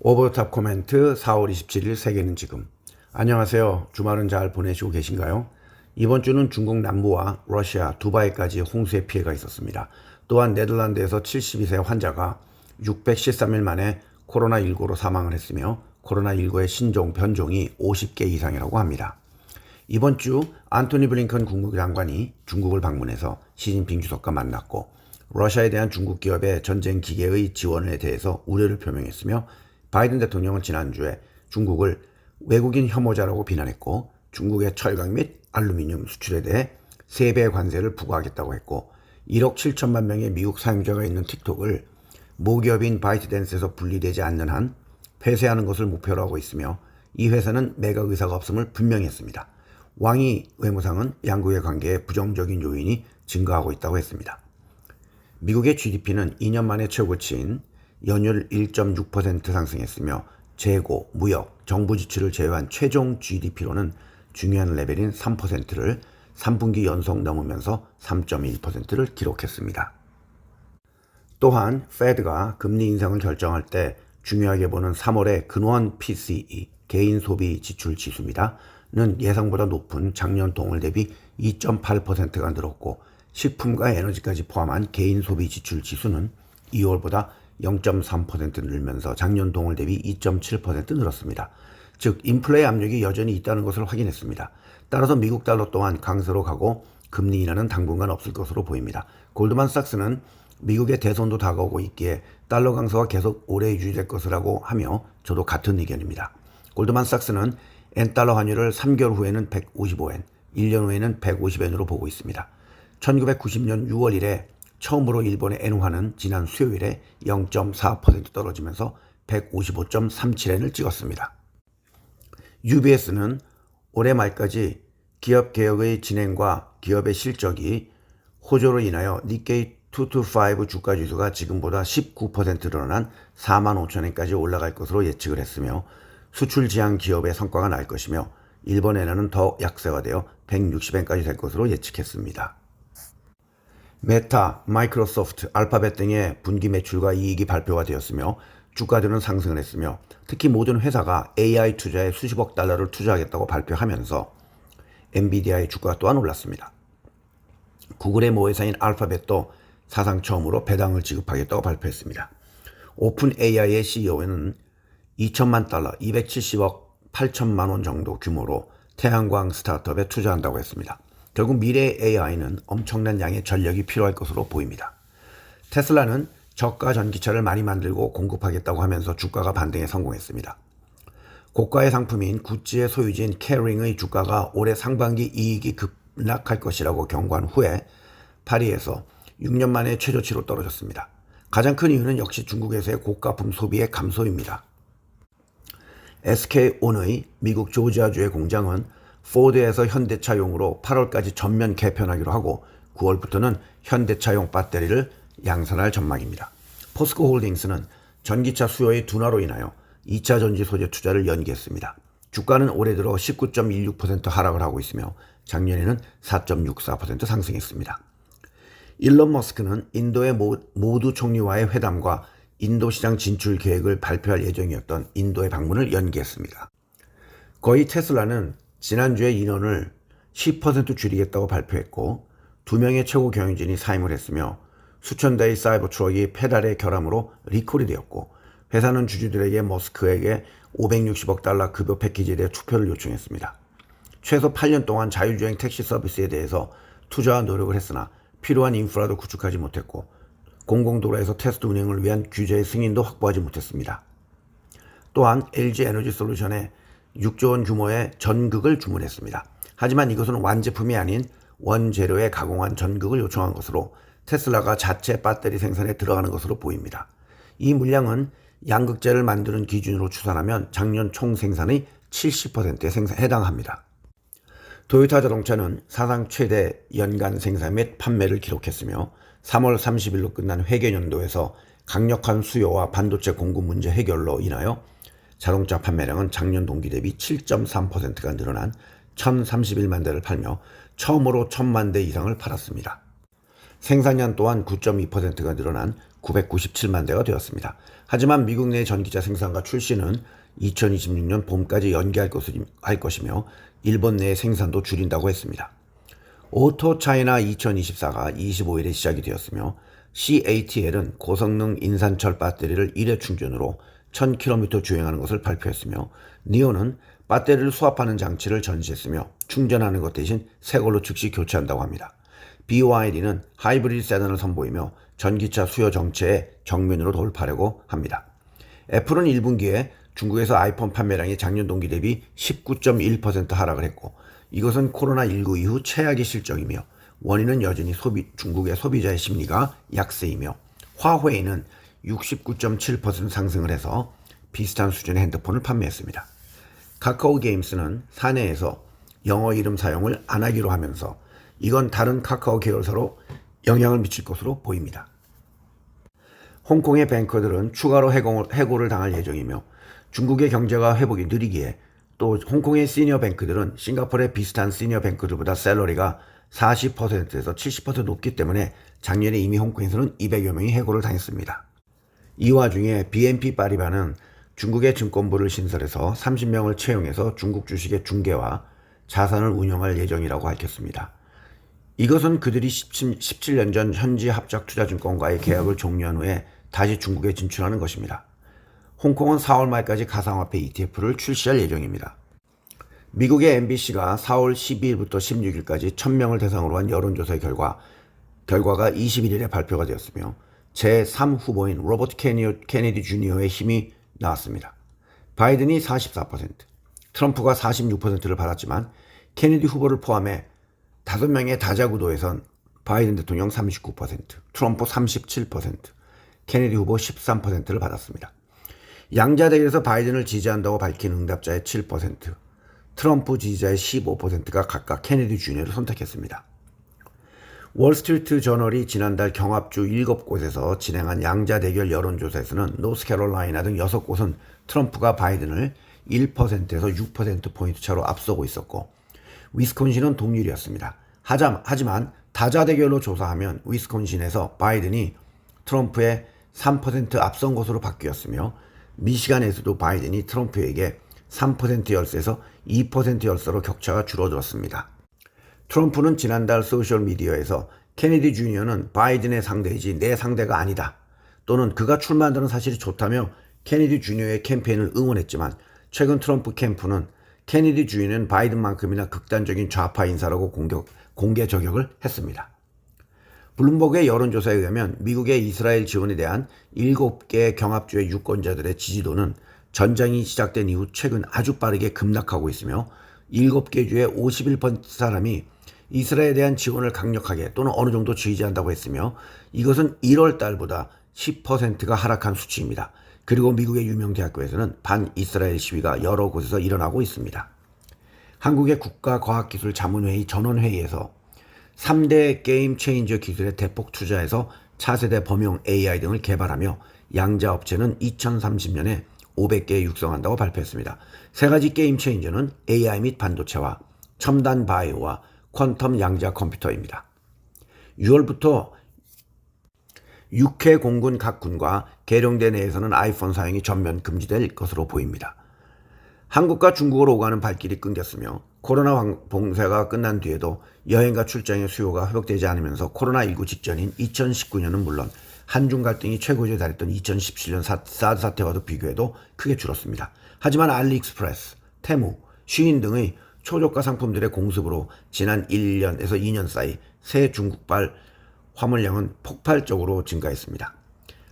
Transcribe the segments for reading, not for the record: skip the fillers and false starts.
오버탑 코멘트 4월 27일 세계는 지금. 안녕하세요. 주말은 잘 보내시고 계신가요? 이번 주는 중국 남부와 러시아, 두바이까지 홍수의 피해가 있었습니다. 또한 네덜란드에서 72세 환자가 613일 만에 코로나19로 사망을 했으며 코로나19의 신종, 변종이 50개 이상이라고 합니다. 이번 주 안토니 블링컨 국무장관이 중국을 방문해서 시진핑 주석과 만났고 러시아에 대한 중국 기업의 전쟁 기계의 지원에 대해서 우려를 표명했으며 바이든 대통령은 지난주에 중국을 외국인 혐오자라고 비난했고 중국의 철강 및 알루미늄 수출에 대해 3배 관세를 부과하겠다고 했고 1억 7천만 명의 미국 사용자가 있는 틱톡을 모기업인 바이트댄스에서 분리되지 않는 한 폐쇄하는 것을 목표로 하고 있으며 이 회사는 매각 의사가 없음을 분명히 했습니다. 왕이 외무상은 양국의 관계에 부정적인 요인이 증가하고 있다고 했습니다. 미국의 GDP는 2년 만에 최고치인 연율 1.6% 상승했으며 재고, 무역, 정부 지출을 제외한 최종 GDP로는 중요한 레벨인 3%를 3분기 연속 넘으면서 3.1%를 기록했습니다. 또한 페드가 금리 인상을 결정할 때 중요하게 보는 3월의 근원 PCE, 개인 소비 지출 지수입니다. 는 예상보다 높은 작년 동월 대비 2.8%가 늘었고 식품과 에너지까지 포함한 개인 소비 지출 지수는 2월보다 0.3% 늘면서 작년 동월 대비 2.7% 늘었습니다. 즉 인플레 압력이 여전히 있다는 것을 확인했습니다. 따라서 미국 달러 또한 강세로 가고 금리 인하는 당분간 없을 것으로 보입니다. 골드만삭스는 미국의 대선도 다가오고 있기에 달러 강세가 계속 오래 유지될 것이라고 하며 저도 같은 의견입니다. 골드만삭스는 엔달러 환율을 3개월 후에는 155엔, 1년 후에는 150엔으로 보고 있습니다. 1990년 6월 이래 처음으로 일본의 엔화는 지난 수요일에 0.4% 떨어지면서 155.37엔을 찍었습니다. UBS는 올해 말까지 기업 개혁의 진행과 기업의 실적이 호조로 인하여 니케이 225 주가 지수가 지금보다 19% 늘어난 45,000엔까지 올라갈 것으로 예측을 했으며 수출 지향 기업의 성과가 날 것이며 일본 엔화는 더 약세화되어 160엔까지 될 것으로 예측했습니다. 메타, 마이크로소프트, 알파벳 등의 분기 매출과 이익이 발표가 되었으며 주가들은 상승을 했으며 특히 모든 회사가 AI 투자에 수십억 달러를 투자하겠다고 발표하면서 엔비디아의 주가 또한 올랐습니다. 구글의 모회사인 알파벳도 사상 처음으로 배당을 지급하겠다고 발표했습니다. 오픈 AI의 CEO는 2천만 달러, 270억 8천만 원 정도 규모로 태양광 스타트업에 투자한다고 했습니다. 결국 미래의 AI는 엄청난 양의 전력이 필요할 것으로 보입니다. 테슬라는 저가 전기차를 많이 만들고 공급하겠다고 하면서 주가가 반등에 성공했습니다. 고가의 상품인 구찌의 소유주인 캐링의 주가가 올해 상반기 이익이 급락할 것이라고 경고한 후에 파리에서 6년 만에 최저치로 떨어졌습니다. 가장 큰 이유는 역시 중국에서의 고가품 소비의 감소입니다. SK온의 미국 조지아주의 공장은 포드에서 현대차용으로 8월까지 전면 개편하기로 하고 9월부터는 현대차용 배터리를 양산할 전망입니다. 포스코홀딩스는 전기차 수요의 둔화로 인하여 2차 전지 소재 투자를 연기했습니다. 주가는 올해 들어 19.16% 하락을 하고 있으며 작년에는 4.64% 상승했습니다. 일론 머스크는 인도의 모두 총리와의 회담과 인도 시장 진출 계획을 발표할 예정이었던 인도의 방문을 연기했습니다. 거의 테슬라는 지난주에 인원을 10% 줄이겠다고 발표했고 2명의 최고 경영진이 사임을 했으며 수천 대의 사이버 트럭이 페달의 결함으로 리콜이 되었고 회사는 주주들에게 머스크에게 560억 달러 급여 패키지에 대해 투표를 요청했습니다. 최소 8년 동안 자율주행 택시 서비스에 대해서 투자와 노력을 했으나 필요한 인프라도 구축하지 못했고 공공도로에서 테스트 운행을 위한 규제의 승인도 확보하지 못했습니다. 또한 LG 에너지 솔루션에 6조 원 규모의 전극을 주문했습니다. 하지만 이것은 완제품이 아닌 원재료에 가공한 전극을 요청한 것으로 테슬라가 자체 배터리 생산에 들어가는 것으로 보입니다. 이 물량은 양극재를 만드는 기준으로 추산하면 작년 총 생산의 70%에 해당합니다. 도요타 자동차는 사상 최대 연간 생산 및 판매를 기록했으며 3월 30일로 끝난 회계연도에서 강력한 수요와 반도체 공급 문제 해결로 인하여 자동차 판매량은 작년 동기 대비 7.3%가 늘어난 1031만 대를 팔며 처음으로 1000만 대 이상을 팔았습니다. 생산량 또한 9.2%가 늘어난 997만 대가 되었습니다. 하지만 미국 내 전기차 생산과 출시는 2026년 봄까지 연기할 것이며 일본 내 생산도 줄인다고 했습니다. 오토 차이나 2024가 25일에 시작이 되었으며 CATL은 고성능 인산철 배터리를 1회 충전으로 1000km 주행하는 것을 발표했으며 니오는 배터리를 수압하는 장치를 전시했으며 충전하는 것 대신 새 걸로 즉시 교체한다고 합니다. BYD는 하이브리드 세단을 선보이며 전기차 수요 정체의 정면으로 돌파하려고 합니다. 애플은 1분기에 중국에서 아이폰 판매량이 작년 동기 대비 19.1% 하락을 했고 이것은 코로나19 이후 최악의 실적이며 원인은 여전히 중국의 소비자의 심리가 약세이며 화웨이는 69.7% 상승을 해서 비슷한 수준의 핸드폰을 판매했습니다. 카카오 게임스는 사내에서 영어 이름 사용을 안 하기로 하면서 이건 다른 카카오 계열사로 영향을 미칠 것으로 보입니다. 홍콩의 뱅커들은 추가로 해고를 당할 예정이며 중국의 경제가 회복이 느리기에 또 홍콩의 시니어 뱅크들은 싱가포르의 비슷한 시니어 뱅크들보다 샐러리가 40%에서 70% 높기 때문에 작년에 이미 홍콩에서는 200여 명이 해고를 당했습니다. 이 와중에 BNP 파리바는 중국의 증권부를 신설해서 30명을 채용해서 중국 주식의 중개와 자산을 운영할 예정이라고 밝혔습니다. 이것은 그들이 17년 전 현지 합작투자증권과의 계약을 종료한 후에 다시 중국에 진출하는 것입니다. 홍콩은 4월 말까지 가상화폐 ETF를 출시할 예정입니다. 미국의 MBC가 4월 12일부터 16일까지 1000명을 대상으로 한 여론조사의 결과가 21일에 발표가 되었으며 제3 후보인 로버트 케네디 주니어의 힘이 나왔습니다. 바이든이 44%, 트럼프가 46%를 받았지만 케네디 후보를 포함해 5명의 다자구도에선 바이든 대통령 39%, 트럼프 37%, 케네디 후보 13%를 받았습니다. 양자 대결에서 바이든을 지지한다고 밝힌 응답자의 7%, 트럼프 지지자의 15%가 각각 케네디 주니어를 선택했습니다. 월스트리트 저널이 지난달 경합주 7곳에서 진행한 양자 대결 여론조사에서는 노스캐롤라이나 등 6곳은 트럼프가 바이든을 1%에서 6%포인트 차로 앞서고 있었고 위스콘신은 동률이었습니다. 하지만 다자 대결로 조사하면 위스콘신에서 바이든이 트럼프의 3% 앞선 것으로 바뀌었으며 미시간에서도 바이든이 트럼프에게 3% 열세에서 2% 열세로 격차가 줄어들었습니다. 트럼프는 지난달 소셜미디어에서 케네디 주니어는 바이든의 상대이지 내 상대가 아니다. 또는 그가 출마한다는 사실이 좋다며 케네디 주니어의 캠페인을 응원했지만 최근 트럼프 캠프는 케네디 주니어는 바이든만큼이나 극단적인 좌파 인사라고 공개 저격을 했습니다. 블룸버그의 여론조사에 의하면 미국의 이스라엘 지원에 대한 7개 경합주의 유권자들의 지지도는 전쟁이 시작된 이후 최근 아주 빠르게 급락하고 있으며 7개 주의 51% 사람이 이스라엘에 대한 지원을 강력하게 또는 어느 정도 지지한다고 했으며 이것은 1월 달보다 10%가 하락한 수치입니다. 그리고 미국의 유명 대학교에서는 반이스라엘 시위가 여러 곳에서 일어나고 있습니다. 한국의 국가과학기술자문회의 전원회의에서 3대 게임 체인저 기술에 대폭 투자해서 차세대 범용 AI 등을 개발하며 양자 업체는 2030년에 500개 육성한다고 발표했습니다. 세 가지 게임 체인저는 AI 및 반도체와 첨단 바이오와 퀀텀 양자 컴퓨터입니다. 6월부터 육해 공군 각 군과 계룡대 내에서는 아이폰 사용이 전면 금지될 것으로 보입니다. 한국과 중국으로 오가는 발길이 끊겼으며 코로나 봉쇄가 끝난 뒤에도 여행과 출장의 수요가 회복되지 않으면서 코로나19 직전인 2019년은 물론 한중 갈등이 최고조에 달했던 2017년 사드 사태와도 비교해도 크게 줄었습니다. 하지만 알리익스프레스, 테무, 쉬인 등의 초저가 상품들의 공습으로 지난 1년에서 2년 사이 새 중국발 화물량은 폭발적으로 증가했습니다.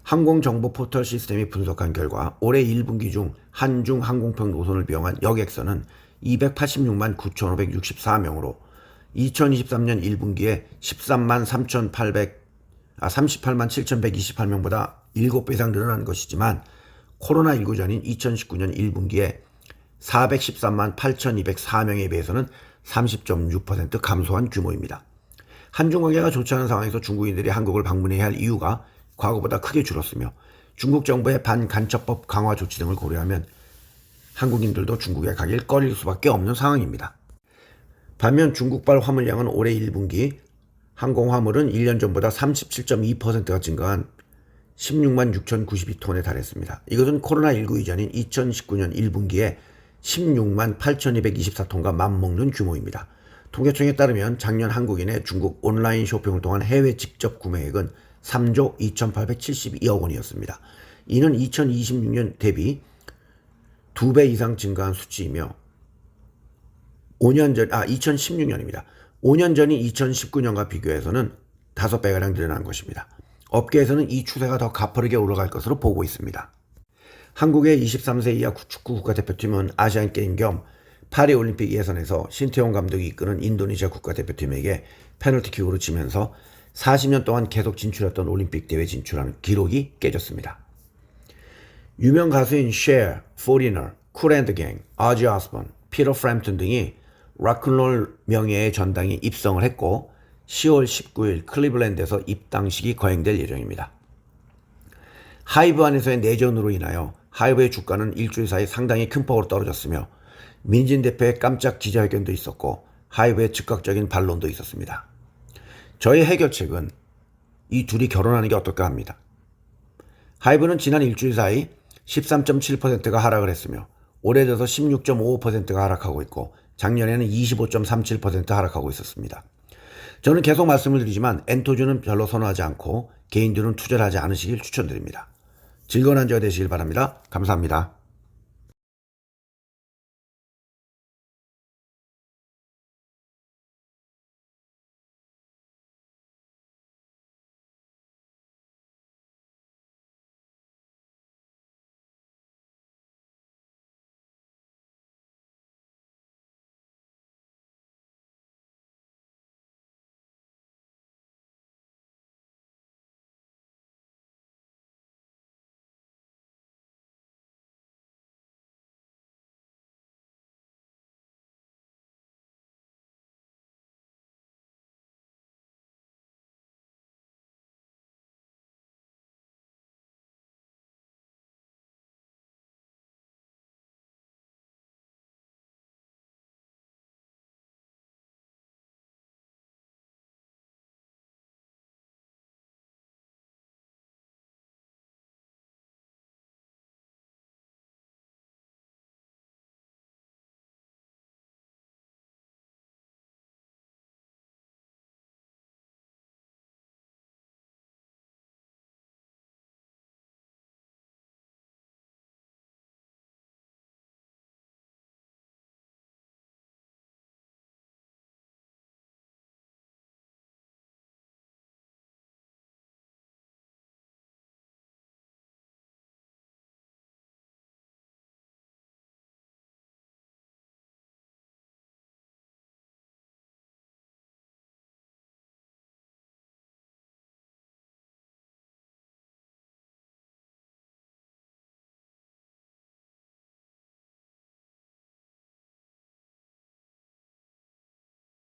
항공정보 포털 시스템이 분석한 결과 올해 1분기 중 한중 항공편 노선을 비용한 여객선은 286만 9,564명으로 2023년 1분기에 38만 7,128명보다 7배 이상 늘어난 것이지만 코로나19 전인 2019년 1분기에 413만 8,204명에 비해서는 30.6% 감소한 규모입니다. 한중 관계가 좋지 않은 상황에서 중국인들이 한국을 방문해야 할 이유가 과거보다 크게 줄었으며 중국 정부의 반간첩법 강화 조치 등을 고려하면 한국인들도 중국에 가길 꺼릴 수밖에 없는 상황입니다. 반면 중국발 화물량은 올해 1분기 항공화물은 1년 전보다 37.2%가 증가한 16만 6,092톤에 달했습니다. 이것은 코로나19 이전인 2019년 1분기에 16만 8,224톤과 맞먹는 규모입니다. 통계청에 따르면 작년 한국인의 중국 온라인 쇼핑을 통한 해외 직접 구매액은 3조 2,872억 원이었습니다. 이는 2026년 대비 2배 이상 증가한 수치이며 2016년입니다. 5년 전인 2019년과 비교해서는 5배가량 늘어난 것입니다. 업계에서는 이 추세가 더 가파르게 올라갈 것으로 보고 있습니다. 한국의 23세 이하 축구 국가대표팀은 아시안게임 겸 파리올림픽 예선에서 신태용 감독이 이끄는 인도네시아 국가대표팀에게 페널티킥으로 지면서 40년 동안 계속 진출했던 올림픽 대회 진출하는 기록이 깨졌습니다. 유명 가수인 셰어, 포리너, 쿨 앤드 갱, 아지 오스본, 피터 프램튼 등이 락큰롤 명예의 전당에 입성을 했고 10월 19일 클리블랜드에서 입당식이 거행될 예정입니다. 하이브 안에서의 내전으로 인하여 하이브의 주가는 일주일 사이 상당히 큰 폭으로 떨어졌으며 민진 대표의 깜짝 기자회견도 있었고 하이브의 즉각적인 반론도 있었습니다. 저의 해결책은 이 둘이 결혼하는 게 어떨까 합니다. 하이브는 지난 일주일 사이 13.7%가 하락을 했으며 올해 들어서 16.55%가 하락하고 있고 작년에는 25.37% 하락하고 있었습니다. 저는 계속 말씀을 드리지만 엔토주는 별로 선호하지 않고 개인들은 투자를 하지 않으시길 추천드립니다. 즐거운 한 주가 되시길 바랍니다. 감사합니다.